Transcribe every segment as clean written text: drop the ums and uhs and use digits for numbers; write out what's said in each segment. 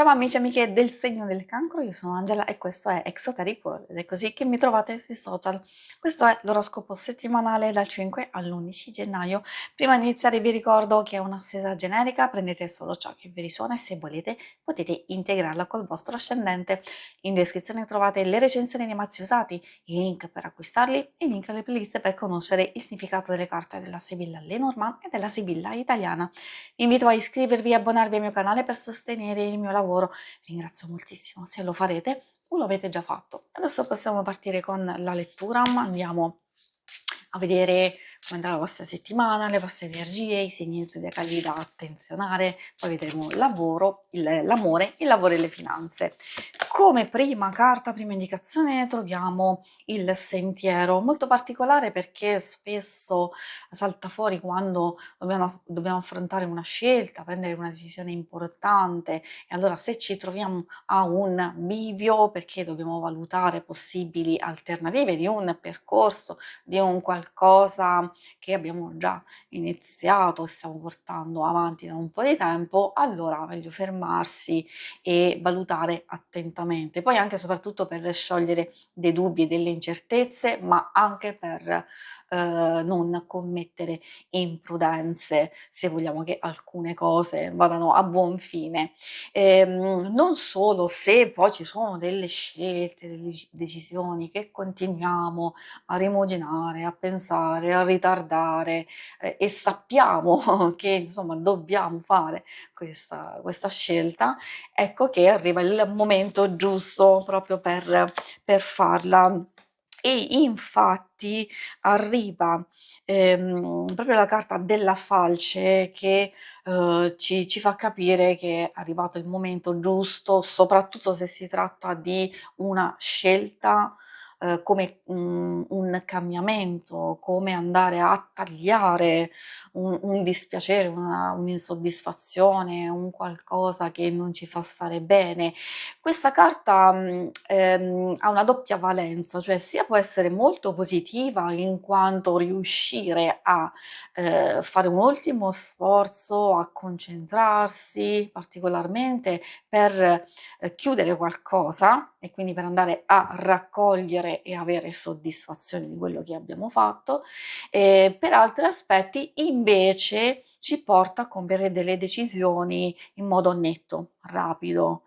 Ciao amici e amiche del segno del cancro, io sono Angela e questo è Exoteric World ed è così che mi trovate sui social. Questo è l'oroscopo settimanale dal 5 all'11 gennaio. Prima di iniziare vi ricordo che è una stesa generica, prendete solo ciò che vi risuona e se volete potete integrarla col vostro ascendente. In descrizione trovate le recensioni dei mazzi usati, i link per acquistarli e i link alle playlist per conoscere il significato delle carte della Sibilla Lenormand e della Sibilla italiana. Vi invito a iscrivervi e abbonarvi al mio canale per sostenere il mio lavoro. Ringrazio moltissimo se lo farete o lo avete già fatto. Adesso possiamo partire con la lettura, andiamo a vedere come andrà la vostra settimana, le vostre energie, i segni zodiacali da attenzionare, poi vedremo l'amore, il lavoro e le finanze. Come prima carta, prima indicazione, troviamo il sentiero, molto particolare perché spesso salta fuori quando dobbiamo affrontare una scelta, prendere una decisione importante e allora se ci troviamo a un bivio perché dobbiamo valutare possibili alternative di un percorso, di un qualcosa che abbiamo già iniziato e stiamo portando avanti da un po' di tempo, allora meglio fermarsi e valutare attentamente. Poi anche e soprattutto per sciogliere dei dubbi e delle incertezze, ma anche per non commettere imprudenze se vogliamo che alcune cose vadano a buon fine. Non solo, se poi ci sono delle scelte, delle decisioni che continuiamo a rimuginare, a pensare, a ritardare e sappiamo che insomma dobbiamo fare questa scelta, ecco che arriva il momento giusto proprio per farla. E infatti arriva proprio la carta della falce che ci fa capire che è arrivato il momento giusto, soprattutto se si tratta di una scelta come un cambiamento, come andare a tagliare un dispiacere, un'insoddisfazione, un qualcosa che non ci fa stare bene. Questa carta ha una doppia valenza, cioè sia può essere molto positiva in quanto riuscire a fare un ultimo sforzo, a concentrarsi particolarmente per chiudere qualcosa e quindi per andare a raccogliere e avere soddisfazione di quello che abbiamo fatto. Per altri aspetti invece ci porta a compiere delle decisioni in modo netto, rapido,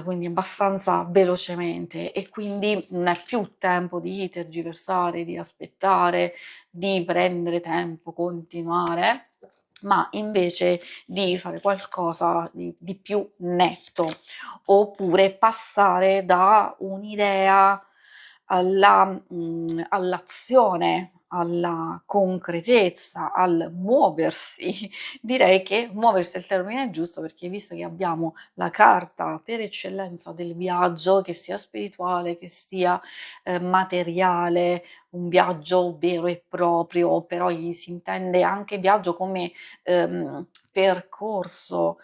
quindi abbastanza velocemente e quindi non è più tempo di tergiversare, di aspettare, di prendere tempo, continuare, ma invece di fare qualcosa di più netto, oppure passare da un'idea all'azione, alla concretezza, al muoversi. Direi che muoversi è il termine giusto perché visto che abbiamo la carta per eccellenza del viaggio, che sia spirituale, che sia materiale, un viaggio vero e proprio, però si intende anche viaggio come percorso,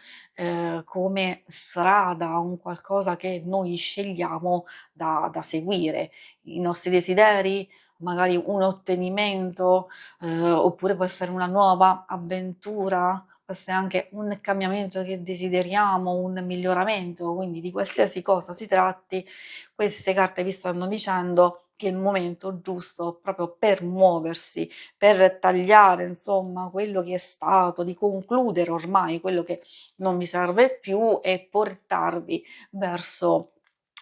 come strada, un qualcosa che noi scegliamo da seguire. I nostri desideri, magari un ottenimento, oppure può essere una nuova avventura, può essere anche un cambiamento che desideriamo, un miglioramento, quindi di qualsiasi cosa si tratti, queste carte vi stanno dicendo che è il momento giusto proprio per muoversi, per tagliare insomma quello che è stato, di concludere ormai quello che non vi serve più e portarvi verso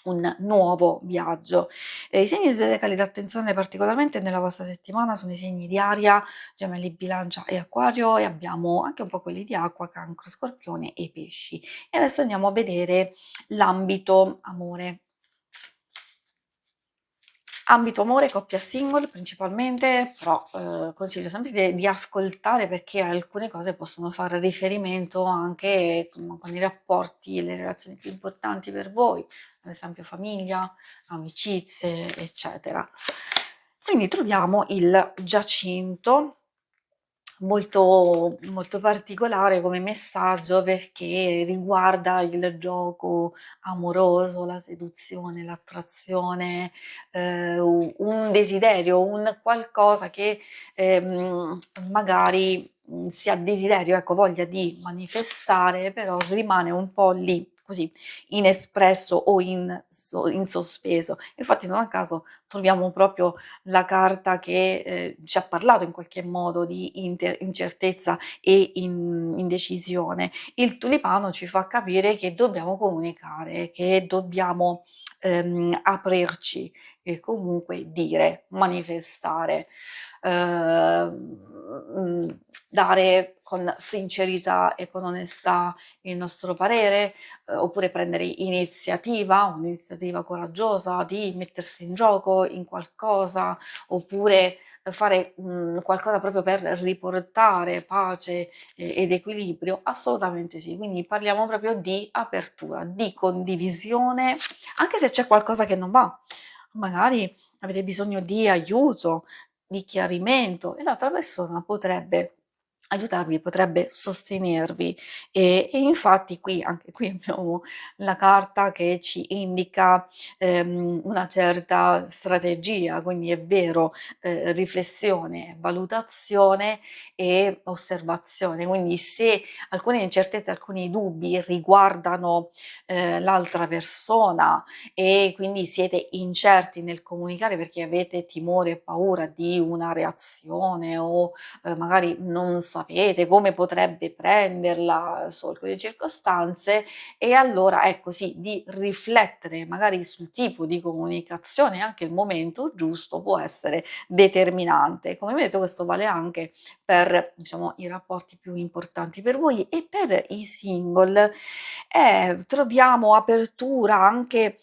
un nuovo viaggio. I segni zodiacali da attenzione particolarmente nella vostra settimana sono i segni di aria, gemelli, bilancia e acquario e abbiamo anche un po' quelli di acqua, cancro, scorpione e pesci. E adesso andiamo a vedere l'ambito amore. Ambito amore, coppia single principalmente, però consiglio sempre di ascoltare perché alcune cose possono fare riferimento anche con i rapporti e le relazioni più importanti per voi, ad esempio famiglia, amicizie, eccetera. Quindi troviamo il Giacinto, molto particolare come messaggio perché riguarda il gioco amoroso, la seduzione, l'attrazione, un desiderio, un qualcosa che, magari, si ha desiderio, ecco, voglia di manifestare, però rimane un po' lì così inespresso o in sospeso. Infatti non a caso troviamo proprio la carta che, ci ha parlato in qualche modo di incertezza e indecisione. Il tulipano ci fa capire che dobbiamo comunicare, che dobbiamo, aprirci e comunque dire, manifestare, dare con sincerità e con onestà il nostro parere, oppure prendere iniziativa, un'iniziativa coraggiosa di mettersi in gioco in qualcosa, oppure fare, qualcosa proprio per riportare pace ed equilibrio? Assolutamente sì. Quindi parliamo proprio di apertura, di condivisione, anche se c'è qualcosa che non va. Magari avete bisogno di aiuto, di chiarimento e l'altra persona potrebbe aiutarvi, potrebbe sostenervi e infatti qui anche qui abbiamo la carta che ci indica, una certa strategia, quindi è vero, riflessione, valutazione e osservazione. Quindi se alcune incertezze, alcuni dubbi riguardano, l'altra persona e quindi siete incerti nel comunicare perché avete timore e paura di una reazione o, magari non sapete come potrebbe prenderla, solco di circostanze, e allora ecco sì, di riflettere magari sul tipo di comunicazione, anche il momento giusto può essere determinante. Come vedete questo vale anche per, diciamo, i rapporti più importanti per voi e per i single. Troviamo apertura anche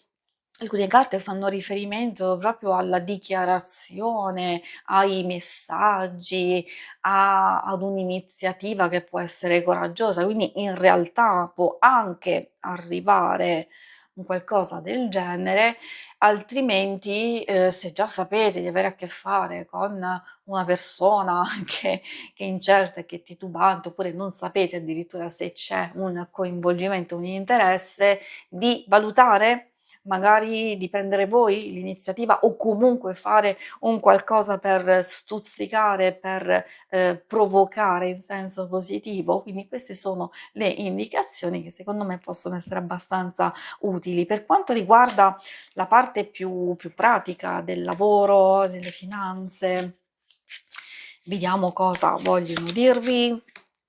alcune carte fanno riferimento proprio alla dichiarazione, ai messaggi, a ad un'iniziativa che può essere coraggiosa, quindi in realtà può anche arrivare un qualcosa del genere, altrimenti, se già sapete di avere a che fare con una persona che è incerta e che è titubante, oppure non sapete addirittura se c'è un coinvolgimento, un interesse, di valutare magari di prendere voi l'iniziativa o comunque fare un qualcosa per stuzzicare, per, provocare in senso positivo. Quindi queste sono le indicazioni che secondo me possono essere abbastanza utili. Per quanto riguarda la parte più pratica del lavoro, delle finanze, vediamo cosa vogliono dirvi.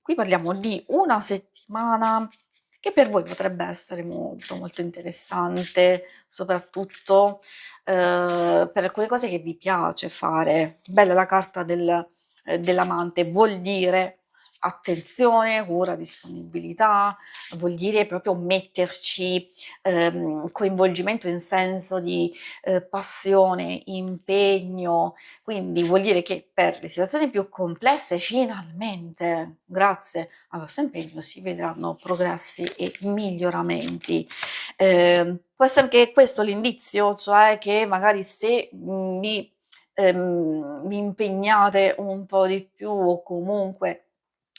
Qui parliamo di una settimana che per voi potrebbe essere molto, molto interessante, soprattutto, per alcune cose che vi piace fare. Bella la carta dell'amante, vuol dire attenzione, cura, disponibilità, vuol dire proprio metterci, coinvolgimento in senso di, passione, impegno, quindi vuol dire che per le situazioni più complesse finalmente, grazie al vostro impegno, si vedranno progressi e miglioramenti. Può essere anche questo l'indizio, cioè che magari se, vi impegnate un po' di più o comunque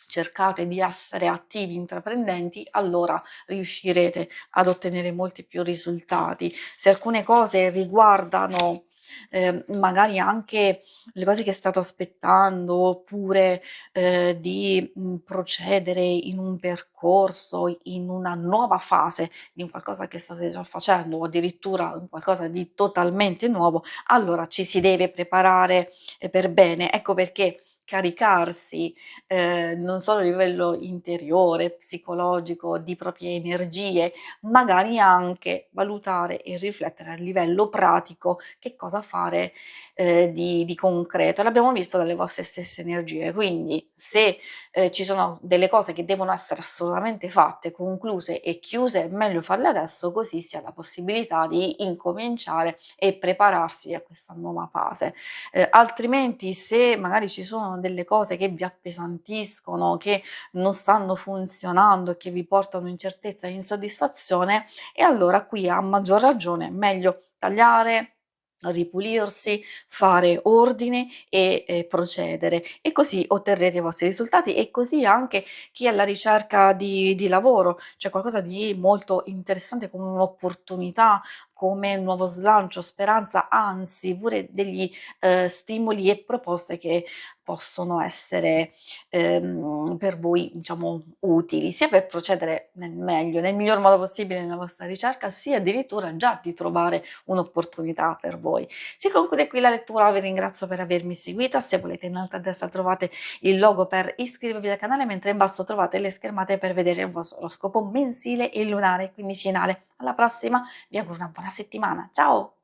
cercate di essere attivi, intraprendenti, allora riuscirete ad ottenere molti più risultati. Se alcune cose riguardano, magari anche le cose che state aspettando, oppure, di, procedere in un percorso, in una nuova fase di un qualcosa che state già facendo o addirittura un qualcosa di totalmente nuovo, allora ci si deve preparare, per bene. Ecco perché caricarsi, non solo a livello interiore, psicologico, di proprie energie, magari anche valutare e riflettere a livello pratico che cosa fare, di concreto. L'abbiamo visto dalle vostre stesse energie, quindi se, ci sono delle cose che devono essere assolutamente fatte, concluse e chiuse, è meglio farle adesso, così si ha la possibilità di incominciare e prepararsi a questa nuova fase. Altrimenti se magari ci sono delle cose che vi appesantiscono, che non stanno funzionando e che vi portano incertezza e insoddisfazione, e allora qui a maggior ragione meglio tagliare, ripulirsi, fare ordine e, procedere e così otterrete i vostri risultati e così anche chi è alla ricerca di lavoro, c'è qualcosa di molto interessante come un'opportunità come nuovo slancio, speranza, anzi pure degli stimoli e proposte che possono essere per voi, diciamo, utili, sia per procedere nel meglio, nel miglior modo possibile nella vostra ricerca, sia addirittura già di trovare un'opportunità per voi. Si conclude qui la lettura, vi ringrazio per avermi seguita. Se volete, in alto a destra trovate il logo per iscrivervi al canale, mentre in basso trovate le schermate per vedere il vostro oroscopo mensile e lunare quindicinale. Alla prossima, vi auguro una buona settimana, ciao!